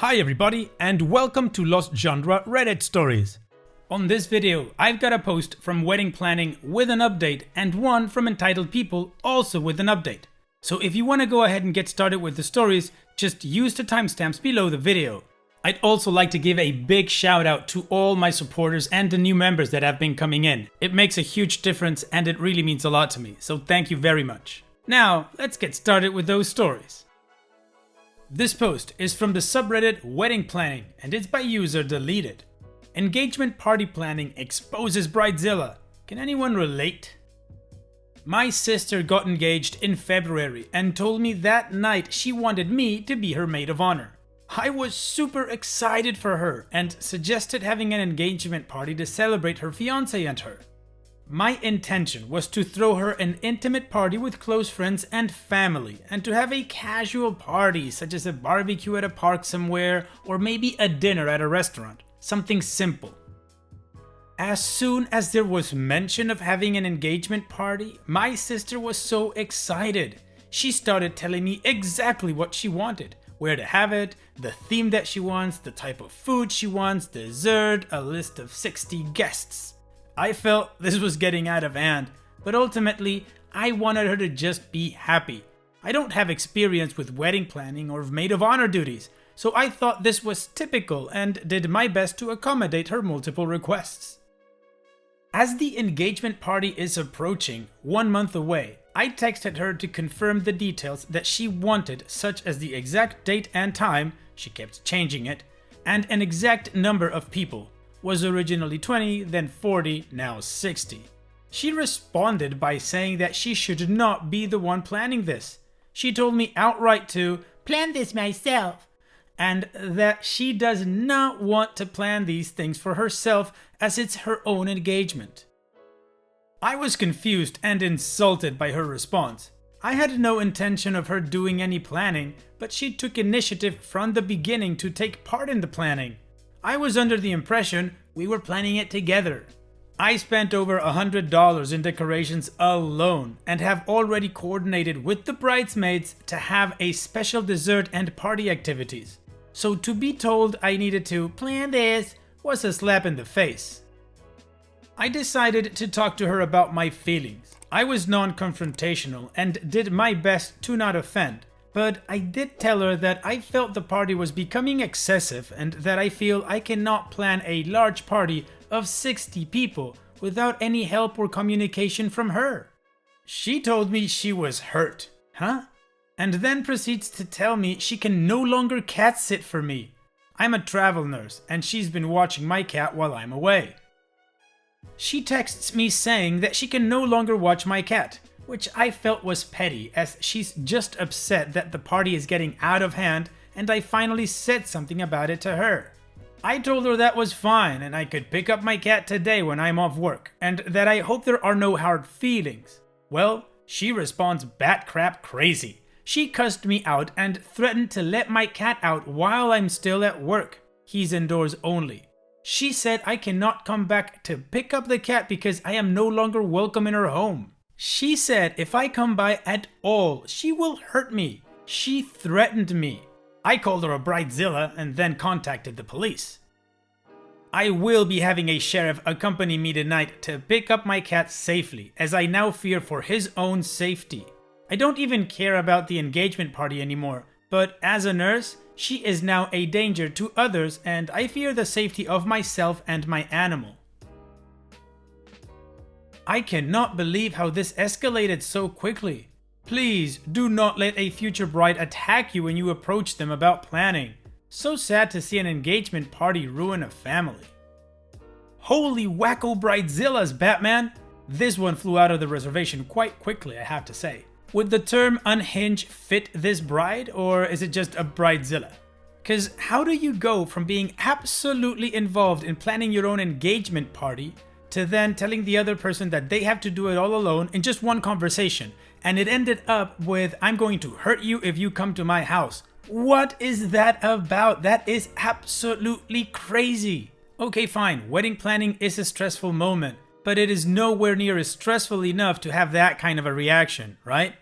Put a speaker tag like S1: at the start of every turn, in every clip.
S1: Hi everybody and welcome to Lost Genre Reddit Stories. On this video, I've got a post from Wedding Planning with an update and one from Entitled People also with an update. So if you want to go ahead and get started with the stories, just use the timestamps below the video. I'd also like to give a big shout out to all my supporters and the new members that have been coming in. It makes a huge difference and it really means a lot to me, so thank you very much. Now, let's get started with those stories. This post is from the subreddit Wedding Planning and it's by user Deleted. Engagement party planning exposes Bridezilla. Can anyone relate? My sister got engaged in February and told me that night she wanted me to be her maid of honor. I was super excited for her and suggested having an engagement party to celebrate her fiancé and her. My intention was to throw her an intimate party with close friends and family, and to have a casual party such as a barbecue at a park somewhere or maybe a dinner at a restaurant, something simple. As soon as there was mention of having an engagement party, my sister was so excited. She started telling me exactly what she wanted, where to have it, the theme that she wants, the type of food she wants, dessert, a list of 60 guests. I felt this was getting out of hand, but ultimately, I wanted her to just be happy. I don't have experience with wedding planning or maid of honor duties, so I thought this was typical and did my best to accommodate her multiple requests. As the engagement party is approaching, 1 month away, I texted her to confirm the details that she wanted, such as the exact date and time, she kept changing it, and an exact number of people. Was originally 20, then 40, now 60. She responded by saying that she should not be the one planning this. She told me outright to plan this myself, and that she does not want to plan these things for herself as it's her own engagement. I was confused and insulted by her response. I had no intention of her doing any planning, but she took initiative from the beginning to take part in the planning. I was under the impression we were planning it together. I spent over $100 in decorations alone and have already coordinated with the bridesmaids to have a special dessert and party activities. So to be told I needed to plan this was a slap in the face. I decided to talk to her about my feelings. I was non-confrontational and did my best to not offend. But I did tell her that I felt the party was becoming excessive and that I feel I cannot plan a large party of 60 people without any help or communication from her. She told me she was hurt. Huh? And then proceeds to tell me she can no longer cat sit for me. I'm a travel nurse and she's been watching my cat while I'm away. She texts me saying that she can no longer watch my cat, which I felt was petty as she's just upset that the party is getting out of hand and I finally said something about it to her. I told her that was fine and I could pick up my cat today when I'm off work and that I hope there are no hard feelings. Well, she responds bat crap crazy. She cussed me out and threatened to let my cat out while I'm still at work. He's indoors only. She said I cannot come back to pick up the cat because I am no longer welcome in her home. She said if I come by at all, she will hurt me. She threatened me. I called her a Bridezilla and then contacted the police. I will be having a sheriff accompany me tonight to pick up my cat safely, as I now fear for his own safety. I don't even care about the engagement party anymore, but as a nurse, she is now a danger to others and I fear the safety of myself and my animal. I cannot believe how this escalated so quickly. Please do not let a future bride attack you when you approach them about planning. So sad to see an engagement party ruin a family. Holy wacko Bridezillas, Batman! This one flew out of the reservation quite quickly, I have to say. Would the term unhinged fit this bride, or is it just a Bridezilla? Cause how do you go from being absolutely involved in planning your own engagement party to then telling the other person that they have to do it all alone in just one conversation, and it ended up with I'm going to hurt you if you come to my house. What is that about? That is absolutely crazy. Okay, fine, wedding planning is a stressful moment, but it is nowhere near as stressful enough to have that kind of a reaction, right?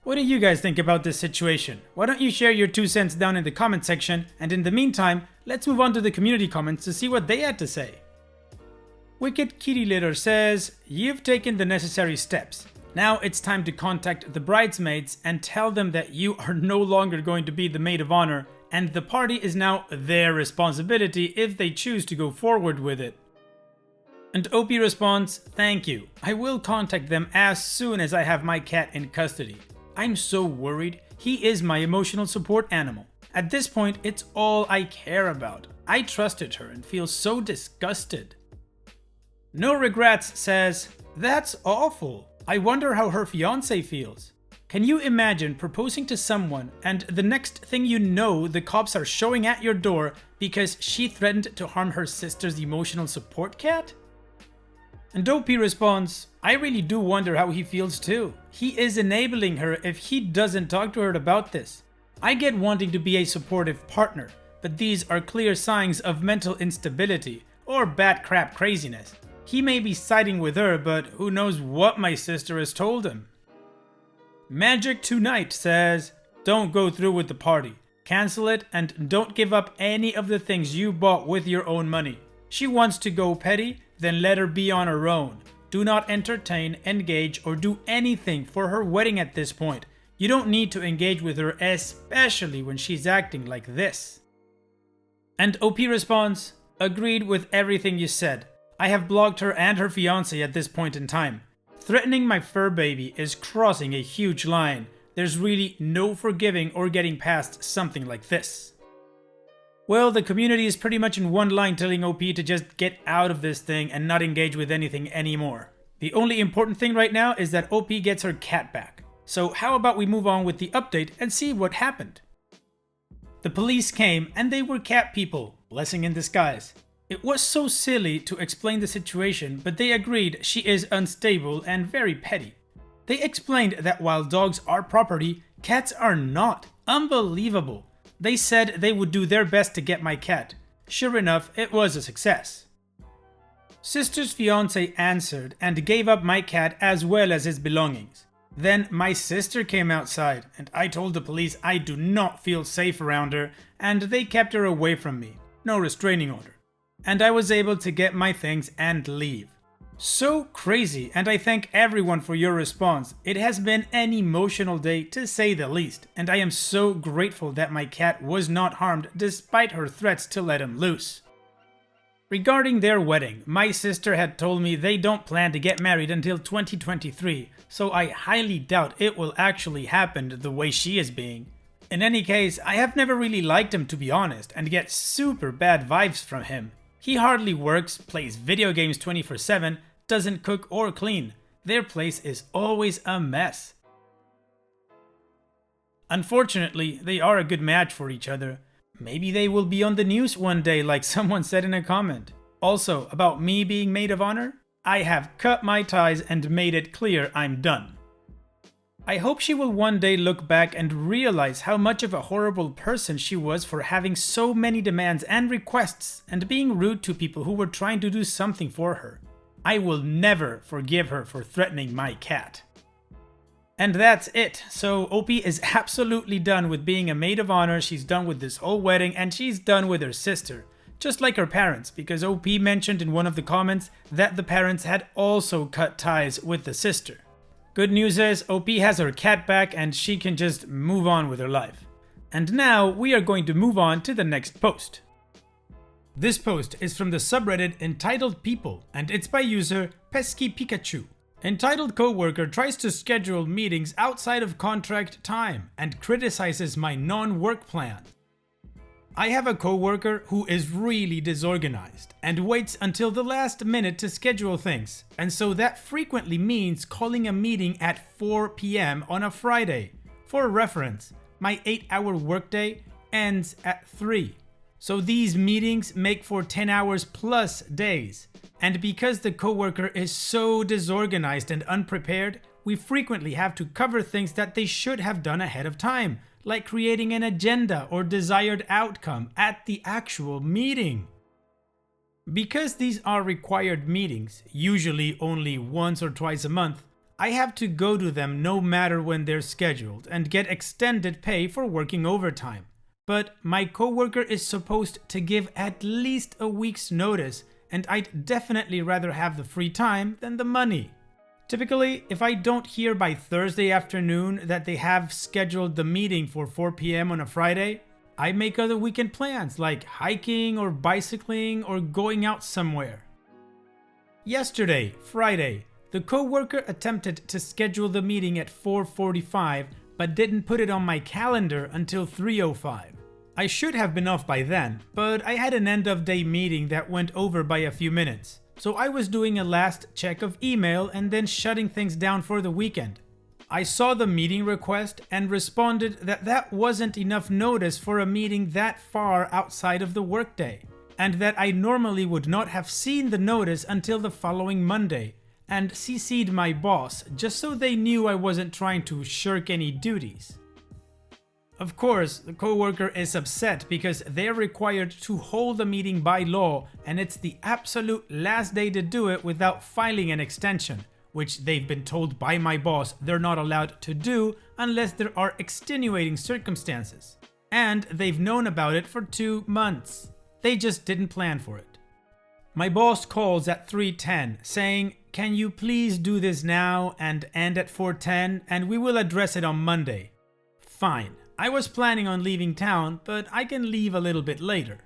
S1: What do you guys think about this situation? Why don't you share your 2 cents down in the comment section, and in the meantime, let's move on to the community comments to see what they had to say. Wicked Kitty Litter says, "You've taken the necessary steps. Now it's time to contact the bridesmaids and tell them that you are no longer going to be the maid of honor, and the party is now their responsibility if they choose to go forward with it." And OP responds, "Thank you. I will contact them as soon as I have my cat in custody. I'm so worried. He is my emotional support animal. At this point, it's all I care about. I trusted her and feel so disgusted." No Regrets says, "That's awful. I wonder how her fiance feels. Can you imagine proposing to someone and the next thing you know, the cops are showing at your door because she threatened to harm her sister's emotional support cat?" And OP responds, "I really do wonder how he feels too. He is enabling her if he doesn't talk to her about this. I get wanting to be a supportive partner, but these are clear signs of mental instability or bat crap craziness. He may be siding with her, but who knows what my sister has told him." Magic Tonight says, "Don't go through with the party. Cancel it and don't give up any of the things you bought with your own money. She wants to go petty, then let her be on her own. Do not entertain, engage, or do anything for her wedding at this point. You don't need to engage with her, especially when she's acting like this." And OP responds, "Agreed with everything you said. I have blocked her and her fiance at this point in time. Threatening my fur baby is crossing a huge line. There's really no forgiving or getting past something like this." Well, the community is pretty much in one line telling OP to just get out of this thing and not engage with anything anymore. The only important thing right now is that OP gets her cat back. So how about we move on with the update and see what happened? The police came and they were cat people, blessing in disguise. It was so silly to explain the situation, but they agreed she is unstable and very petty. They explained that while dogs are property, cats are not. Unbelievable. They said they would do their best to get my cat. Sure enough, it was a success. Sister's fiance answered and gave up my cat as well as his belongings. Then my sister came outside and I told the police I do not feel safe around her and they kept her away from me. No restraining order. And I was able to get my things and leave. So crazy, and I thank everyone for your response. It has been an emotional day to say the least, and I am so grateful that my cat was not harmed despite her threats to let him loose. Regarding their wedding, my sister had told me they don't plan to get married until 2023, so I highly doubt it will actually happen the way she is being. In any case, I have never really liked him to be honest, and get super bad vibes from him. He hardly works, plays video games 24/7, doesn't cook or clean. Their place is always a mess. Unfortunately, they are a good match for each other. Maybe they will be on the news one day like someone said in a comment. Also, about me being maid of honor, I have cut my ties and made it clear I'm done. I hope she will one day look back and realize how much of a horrible person she was for having so many demands and requests and being rude to people who were trying to do something for her. I will never forgive her for threatening my cat. And that's it. So OP is absolutely done with being a maid of honor, she's done with this whole wedding, and she's done with her sister. Just like her parents, because OP mentioned in one of the comments that the parents had also cut ties with the sister. Good news is OP has her cat back and she can just move on with her life. And now we are going to move on to the next post. This post is from the subreddit Entitled People and it's by user Pesky Pikachu. Entitled coworker tries to schedule meetings outside of contract time and criticizes my non-work plan. I have a coworker who is really disorganized and waits until the last minute to schedule things, and so that frequently means calling a meeting at 4 p.m. on a Friday. For reference, my 8-hour workday ends at 3. So these meetings make for 10 hours plus days. And because the coworker is so disorganized and unprepared, we frequently have to cover things that they should have done ahead of time, like creating an agenda or desired outcome at the actual meeting. Because these are required meetings, usually only once or twice a month, I have to go to them no matter when they're scheduled and get extended pay for working overtime. But my coworker is supposed to give at least a week's notice, and I'd definitely rather have the free time than the money. Typically, if I don't hear by Thursday afternoon that they have scheduled the meeting for 4 p.m. on a Friday, I make other weekend plans like hiking or bicycling or going out somewhere. Yesterday, Friday, the coworker attempted to schedule the meeting at 4:45 but didn't put it on my calendar until 3:05. I should have been off by then, but I had an end-of-day meeting that went over by a few minutes, so I was doing a last check of email and then shutting things down for the weekend. I saw the meeting request and responded that that wasn't enough notice for a meeting that far outside of the workday, and that I normally would not have seen the notice until the following Monday, and CC'd my boss just so they knew I wasn't trying to shirk any duties. Of course, the coworker is upset because they're required to hold a meeting by law, and it's the absolute last day to do it without filing an extension, which they've been told by my boss they're not allowed to do unless there are extenuating circumstances. And they've known about it for 2 months. They just didn't plan for it. My boss calls at 3:10 saying, "Can you please do this now and end at 4:10 and we will address it on Monday?" Fine. I was planning on leaving town, but I can leave a little bit later.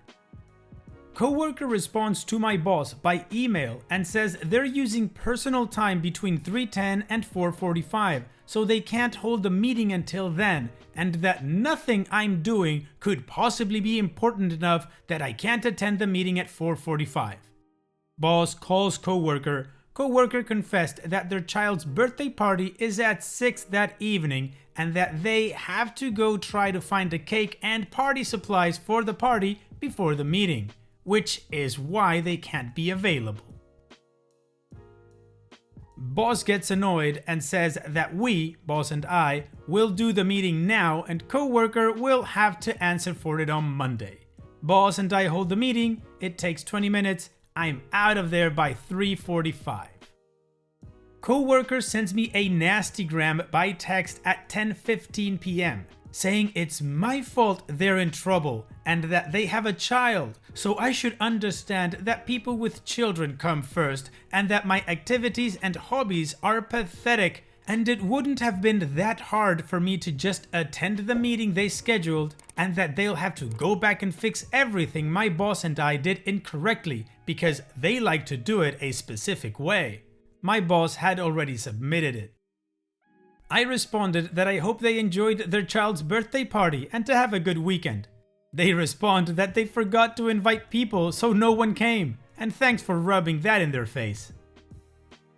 S1: Coworker responds to my boss by email and says they're using personal time between 3:10 and 4:45, so they can't hold the meeting until then, and that nothing I'm doing could possibly be important enough that I can't attend the meeting at 4:45. Boss calls coworker. Coworker confessed that their child's birthday party is at 6 that evening and that they have to go try to find a cake and party supplies for the party before the meeting, which is why they can't be available. Boss gets annoyed and says that we, boss and I, will do the meeting now and coworker will have to answer for it on Monday. Boss and I hold the meeting, it takes 20 minutes, I'm out of there by 3:45. Coworker sends me a nastygram by text at 10:15 p.m. saying it's my fault they're in trouble and that they have a child, so I should understand that people with children come first and that my activities and hobbies are pathetic, and it wouldn't have been that hard for me to just attend the meeting they scheduled, and that they'll have to go back and fix everything my boss and I did incorrectly because they like to do it a specific way. My boss had already submitted it. I responded that I hope they enjoyed their child's birthday party and to have a good weekend. They respond that they forgot to invite people so no one came, and thanks for rubbing that in their face.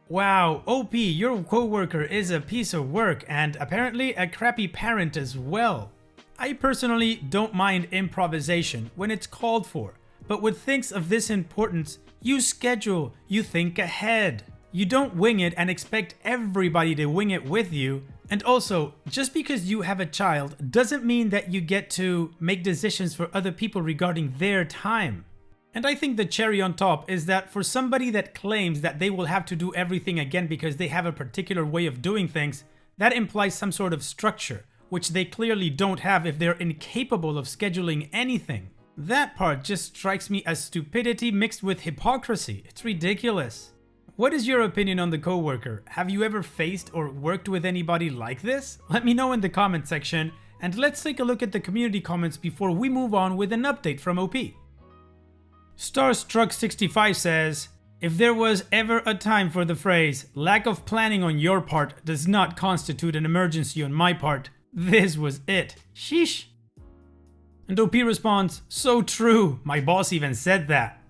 S1: Wow, OP, your coworker is a piece of work and apparently a crappy parent as well. I personally don't mind improvisation when it's called for, but with things of this importance, you schedule, you think ahead. You don't wing it and expect everybody to wing it with you. And also, just because you have a child doesn't mean that you get to make decisions for other people regarding their time. And I think the cherry on top is that for somebody that claims that they will have to do everything again because they have a particular way of doing things, that implies some sort of structure, which they clearly don't have if they're incapable of scheduling anything. That part just strikes me as stupidity mixed with hypocrisy. It's ridiculous. What is your opinion on the coworker? Have you ever faced or worked with anybody like this? Let me know in the comment section, and let's take a look at the community comments before we move on with an update from OP. Starstruck65 says, if there was ever a time for the phrase, lack of planning on your part does not constitute an emergency on my part, this was it. Sheesh. And OP responds, so true, my boss even said that.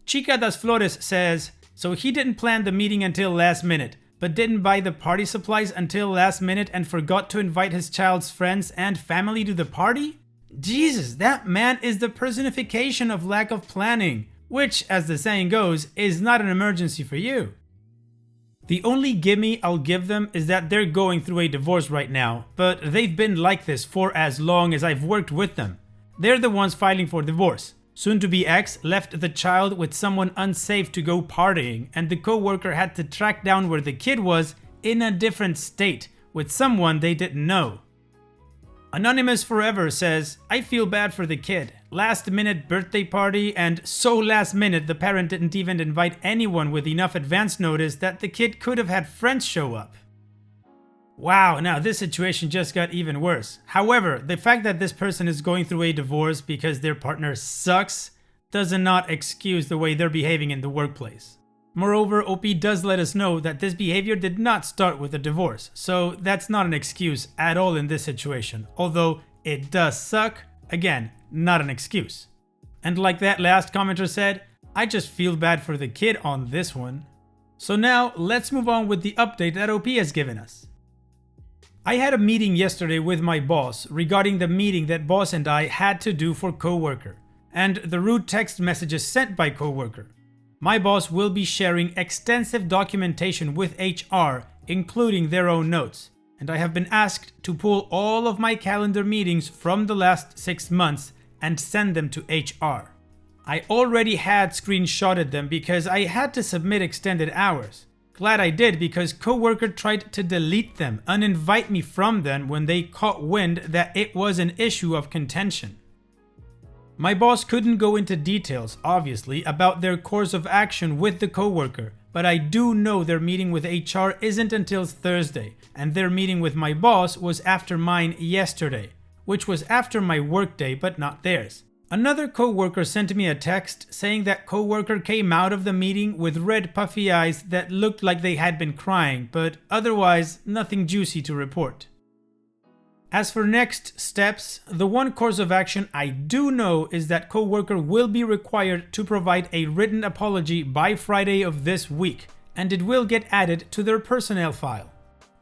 S1: Chica das Flores says, so he didn't plan the meeting until last minute, but didn't buy the party supplies until last minute and forgot to invite his child's friends and family to the party? Jesus, that man is the personification of lack of planning, which, as the saying goes, is not an emergency for you. The only gimme I'll give them is that they're going through a divorce right now, but they've been like this for as long as I've worked with them. They're the ones filing for divorce. Soon-to-be ex left the child with someone unsafe to go partying, and the coworker had to track down where the kid was, in a different state with someone they didn't know. Anonymous Forever says, I feel bad for the kid. Last minute birthday party, and so last minute the parent didn't even invite anyone with enough advance notice that the kid could have had friends show up. Wow, now this situation just got even worse. However, the fact that this person is going through a divorce because their partner sucks does not excuse the way they're behaving in the workplace. Moreover, OP does let us know that this behavior did not start with a divorce, so that's not an excuse at all in this situation. Although it does suck, again, not an excuse. And like that last commenter said, I just feel bad for the kid on this one. So now let's move on with the update that OP has given us. I had a meeting yesterday with my boss regarding the meeting that boss and I had to do for coworker, and the rude text messages sent by coworker. My boss will be sharing extensive documentation with HR, including their own notes, and I have been asked to pull all of my calendar meetings from the last 6 months and send them to HR. I already had screenshotted them because I had to submit extended hours. Glad I did, because coworker tried to delete them, uninvite me from them when they caught wind that it was an issue of contention. My boss couldn't go into details, obviously, about their course of action with the coworker, but I do know their meeting with HR isn't until Thursday, and their meeting with my boss was after mine yesterday, which was after my workday but not theirs. Another coworker sent me a text saying that coworker came out of the meeting with red puffy eyes that looked like they had been crying, but otherwise nothing juicy to report. As for next steps, the one course of action I do know is that coworker will be required to provide a written apology by Friday of this week, and it will get added to their personnel file.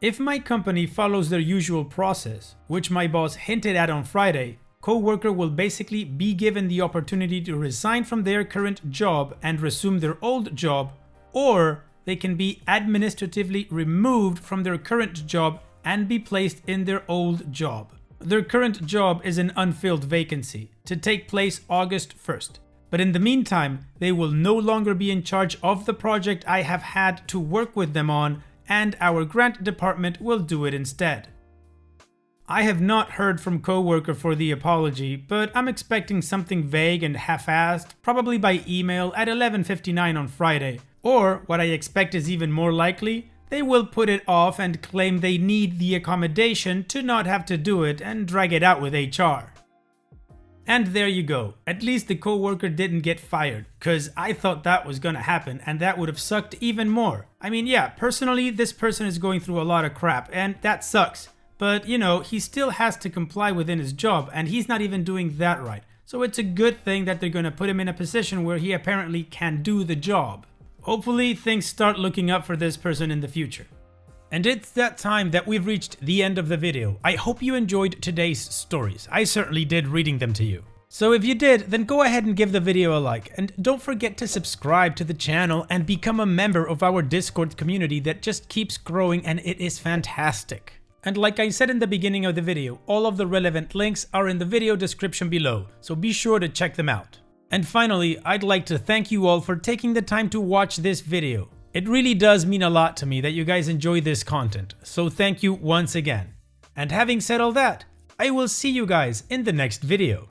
S1: If my company follows their usual process, which my boss hinted at on Friday, coworker will basically be given the opportunity to resign from their current job and resume their old job, or they can be administratively removed from their current job and be placed in their old job. Their current job is an unfilled vacancy to take place August 1st. But in the meantime, they will no longer be in charge of the project I have had to work with them on, and our grant department will do it instead. I have not heard from coworker for the apology, but I'm expecting something vague and half-assed, probably by email at 11:59 on Friday. Or, what I expect is even more likely, they will put it off and claim they need the accommodation to not have to do it and drag it out with HR. And there you go. At least the coworker didn't get fired, cause I thought that was gonna happen and that would have sucked even more. I mean, yeah, personally this person is going through a lot of crap and that sucks. But you know, he still has to comply within his job and he's not even doing that right. So it's a good thing that they're gonna put him in a position where he apparently can do the job. Hopefully things start looking up for this person in the future. And it's that time that we've reached the end of the video. I hope you enjoyed today's stories. I certainly did reading them to you. So if you did, then go ahead and give the video a like, and don't forget to subscribe to the channel and become a member of our Discord community that just keeps growing and it is fantastic. And like I said in the beginning of the video, all of the relevant links are in the video description below, so be sure to check them out. And finally, I'd like to thank you all for taking the time to watch this video. It really does mean a lot to me that you guys enjoy this content, so thank you once again. And having said all that, I will see you guys in the next video.